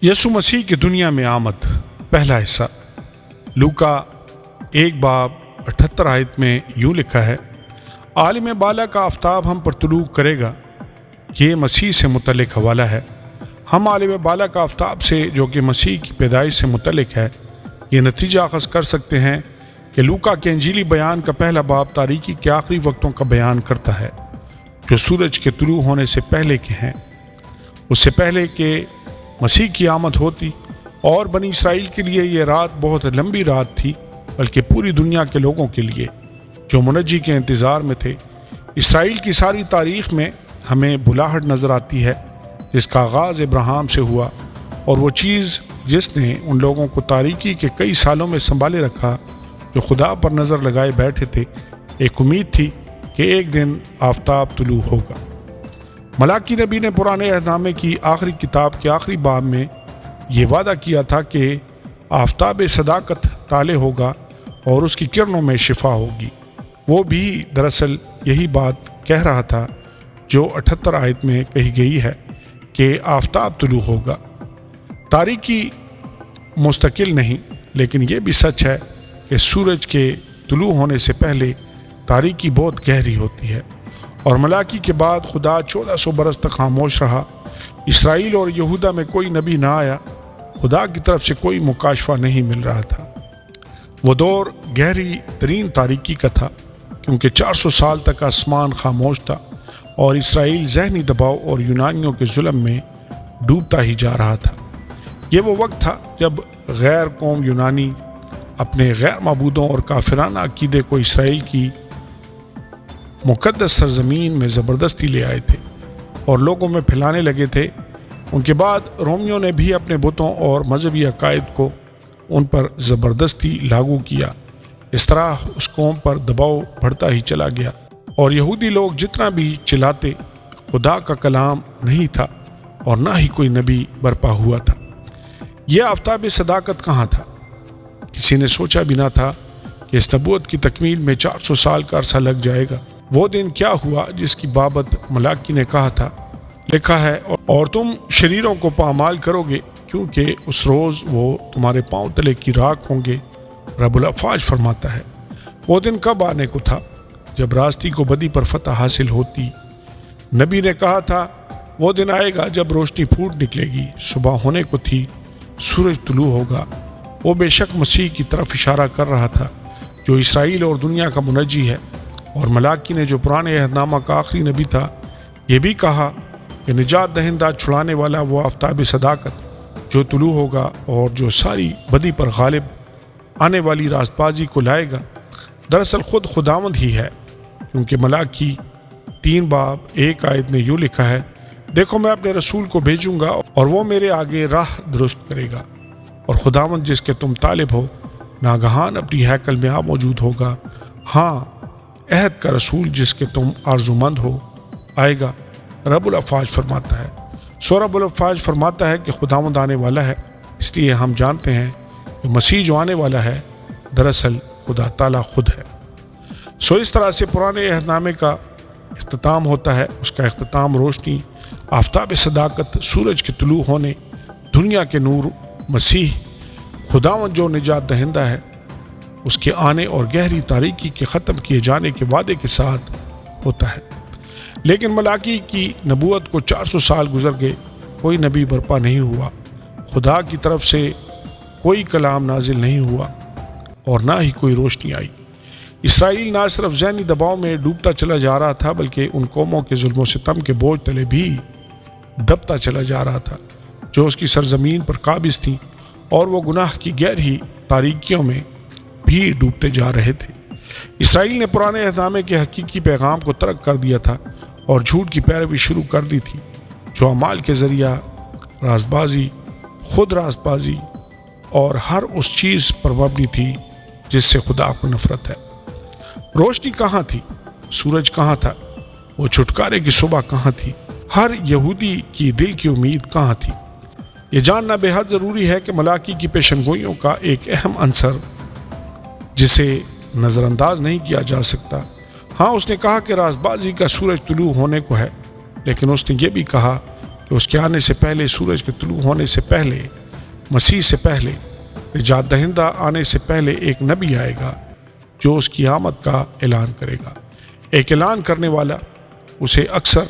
یسوع مسیح کی دنیا میں آمد، پہلا حصہ۔ لوکا 1:78 میں یوں لکھا ہے، عالم بالا کا آفتاب ہم پر طلوع کرے گا۔ یہ مسیح سے متعلق حوالہ ہے۔ ہم عالم بالا کا آفتاب سے، جو کہ مسیح کی پیدائش سے متعلق ہے، یہ نتیجہ اخذ کر سکتے ہیں کہ لوکا کے انجیلی بیان کا پہلا باب تاریکی کے آخری وقتوں کا بیان کرتا ہے، جو سورج کے طلوع ہونے سے پہلے کے ہیں۔ اس سے پہلے کہ مسیح کی آمد ہوتی اور بنی اسرائیل کے لیے یہ رات بہت لمبی رات تھی، بلکہ پوری دنیا کے لوگوں کے لیے جو منجی کے انتظار میں تھے۔ اسرائیل کی ساری تاریخ میں ہمیں بلاہٹ نظر آتی ہے، جس کا آغاز ابراہیم سے ہوا، اور وہ چیز جس نے ان لوگوں کو تاریکی کے کئی سالوں میں سنبھالے رکھا، جو خدا پر نظر لگائے بیٹھے تھے، ایک امید تھی کہ ایک دن آفتاب طلوع ہوگا۔ ملاکی نبی نے پرانے عہد نامے کی آخری کتاب کے آخری باب میں یہ وعدہ کیا تھا کہ آفتاب صداقت طالع ہوگا اور اس کی کرنوں میں شفا ہوگی۔ وہ بھی دراصل یہی بات کہہ رہا تھا جو 78 آیت میں کہی گئی ہے کہ آفتاب طلوع ہوگا۔ تاریکی مستقل نہیں، لیکن یہ بھی سچ ہے کہ سورج کے طلوع ہونے سے پہلے تاریکی بہت گہری ہوتی ہے، اور ملاکی کے بعد خدا 1400 برس تک خاموش رہا۔ اسرائیل اور یہودا میں کوئی نبی نہ آیا، خدا کی طرف سے کوئی مکاشفہ نہیں مل رہا تھا۔ وہ دور گہری ترین تاریکی کا تھا، کیونکہ 400 سال تک آسمان خاموش تھا اور اسرائیل ذہنی دباؤ اور یونانیوں کے ظلم میں ڈوبتا ہی جا رہا تھا۔ یہ وہ وقت تھا جب غیر قوم یونانی اپنے غیر معبودوں اور کافرانہ عقیدے کو اسرائیل کی مقدس سرزمین میں زبردستی لے آئے تھے اور لوگوں میں پھیلانے لگے تھے۔ ان کے بعد رومیوں نے بھی اپنے بتوں اور مذہبی عقائد کو ان پر زبردستی لاگو کیا۔ اس طرح اس قوم پر دباؤ بڑھتا ہی چلا گیا، اور یہودی لوگ جتنا بھی چلاتے، خدا کا کلام نہیں تھا اور نہ ہی کوئی نبی برپا ہوا تھا۔ یہ آفتاب صداقت کہاں تھا؟ کسی نے سوچا بھی نہ تھا کہ اس نبوت کی تکمیل میں 400 سال کا عرصہ لگ جائے گا۔ وہ دن کیا ہوا جس کی بابت ملاکی نے کہا تھا؟ لکھا ہے، اور تم شریروں کو پامال کرو گے، کیونکہ اس روز وہ تمہارے پاؤں تلے کی راکھ ہوں گے۔ رب الافواج فرماتا ہے۔ وہ دن کب آنے کو تھا؟ جب راستی کو بدی پر فتح حاصل ہوتی۔ نبی نے کہا تھا، وہ دن آئے گا جب روشنی پھوٹ نکلے گی، صبح ہونے کو تھی، سورج طلوع ہوگا۔ وہ بے شک مسیح کی طرف اشارہ کر رہا تھا، جو اسرائیل اور دنیا کا منجی ہے۔ اور ملاکی نے، جو پرانے عہد نامہ کا آخری نبی تھا، یہ بھی کہا کہ نجات دہندہ چھڑانے والا وہ آفتاب صداقت جو طلوع ہوگا اور جو ساری بدی پر غالب آنے والی راست بازی کو لائے گا، دراصل خود خداوند ہی ہے، کیونکہ ملاکی 3:1 آیت میں یوں لکھا ہے، دیکھو میں اپنے رسول کو بھیجوں گا اور وہ میرے آگے راہ درست کرے گا، اور خداوند جس کے تم طالب ہو ناگہان اپنی ہیکل میں موجود ہوگا۔ ہاں، عہد کا رسول جس کے تم آرزومند ہو آئے گا، رب الافواج فرماتا ہے۔ رب الافواج فرماتا ہے کہ خداوند آنے والا ہے، اس لیے ہم جانتے ہیں کہ مسیح جو آنے والا ہے دراصل خدا تعالیٰ خود ہے۔ اس طرح سے پرانے عہد نامے کا اختتام ہوتا ہے۔ اس کا اختتام روشنی، آفتاب صداقت، سورج کے طلوع ہونے، دنیا کے نور مسیح خداوند جو نجات دہندہ ہے، اس کے آنے اور گہری تاریکی کے ختم کیے جانے کے وعدے کے ساتھ ہوتا ہے۔ لیکن ملاکی کی نبوت کو 400 سال گزر گئے، کوئی نبی برپا نہیں ہوا، خدا کی طرف سے کوئی کلام نازل نہیں ہوا، اور نہ ہی کوئی روشنی آئی۔ اسرائیل نہ صرف ذہنی دباؤ میں ڈوبتا چلا جا رہا تھا، بلکہ ان قوموں کے ظلم و ستم کے بوجھ تلے بھی دبتا چلا جا رہا تھا، جو اس کی سرزمین پر قابض تھیں، اور وہ گناہ کی گہری تاریکیوں میں بھی ڈوبتے جا رہے تھے۔ اسرائیل نے پرانے عہد نامے کے حقیقی پیغام کو ترک کر دیا تھا اور جھوٹ کی پیروی شروع کر دی تھی، جو اعمال کے ذریعہ راست بازی، خود راست بازی اور ہر اس چیز پر مبنی تھی جس سے خدا کو نفرت ہے۔ روشنی کہاں تھی؟ سورج کہاں تھا؟ وہ چھٹکارے کی صبح کہاں تھی؟ ہر یہودی کی دل کی امید کہاں تھی؟ یہ جاننا بے حد ضروری ہے کہ ملاکی کی پیشنگوئیوں کا ایک اہم عنصر جسے نظر انداز نہیں کیا جا سکتا۔ ہاں، اس نے کہا کہ راست بازی کا سورج طلوع ہونے کو ہے، لیکن اس نے یہ بھی کہا کہ اس کے آنے سے پہلے، سورج کے طلوع ہونے سے پہلے، مسیح سے پہلے، نجات دہندہ آنے سے پہلے ایک نبی آئے گا جو اس کی آمد کا اعلان کرے گا۔ ایک اعلان کرنے والا، اسے اکثر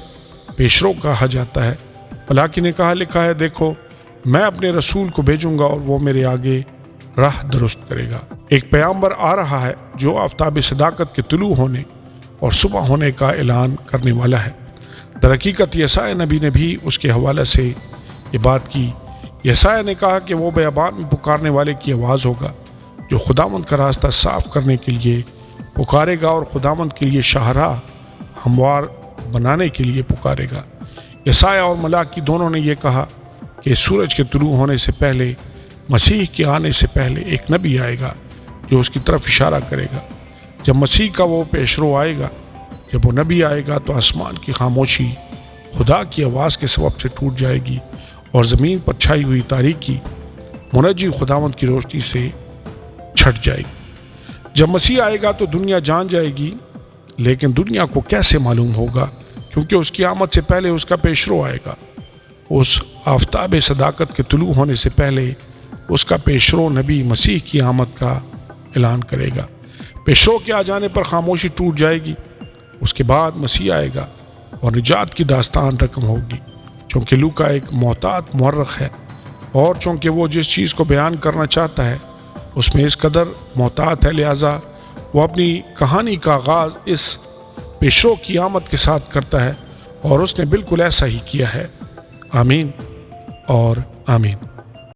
پیشرو کہا جاتا ہے۔ ملاکی نے کہا، لکھا ہے، دیکھو میں اپنے رسول کو بھیجوں گا اور وہ میرے آگے راہ درست کرے گا۔ ایک پیغمبر آ رہا ہے جو آفتاب صداقت کے طلوع ہونے اور صبح ہونے کا اعلان کرنے والا ہے۔ در حقیقت یسایا نبی نے بھی اس کے حوالے سے یہ بات کی۔ یسایا نے کہا کہ وہ بیابان میں پکارنے والے کی آواز ہوگا جو خداوند کا راستہ صاف کرنے کے لیے پکارے گا اور خداوند کے لیے شاہراہ ہموار بنانے کے لیے پکارے گا۔ یسایا اور ملاکی دونوں نے یہ کہا کہ سورج کے طلوع ہونے سے پہلے، مسیح کے آنے سے پہلے ایک نبی آئے گا جو اس کی طرف اشارہ کرے گا۔ جب مسیح کا وہ پیشرو آئے گا، جب وہ نبی آئے گا، تو آسمان کی خاموشی خدا کی آواز کے سبب سے ٹوٹ جائے گی اور زمین پر چھائی ہوئی تاریکی منجی خداوند کی روشنی سے چھٹ جائے گی۔ جب مسیح آئے گا تو دنیا جان جائے گی، لیکن دنیا کو کیسے معلوم ہوگا؟ کیونکہ اس کی آمد سے پہلے اس کا پیشرو آئے گا۔ اس آفتاب صداقت کے طلوع ہونے سے پہلے اس کا پیشرو نبی مسیح کی آمد کا اعلان کرے گا۔ پیشرو کے آ جانے پر خاموشی ٹوٹ جائے گی۔ اس کے بعد مسیح آئے گا اور نجات کی داستان رقم ہوگی۔ چونکہ لوکا ایک محتاط مورخ ہے اور چونکہ وہ جس چیز کو بیان کرنا چاہتا ہے اس میں اس قدر محتاط ہے، لہٰذا وہ اپنی کہانی کا آغاز اس پیشرو کی آمد کے ساتھ کرتا ہے، اور اس نے بالکل ایسا ہی کیا ہے۔ آمین اور آمین۔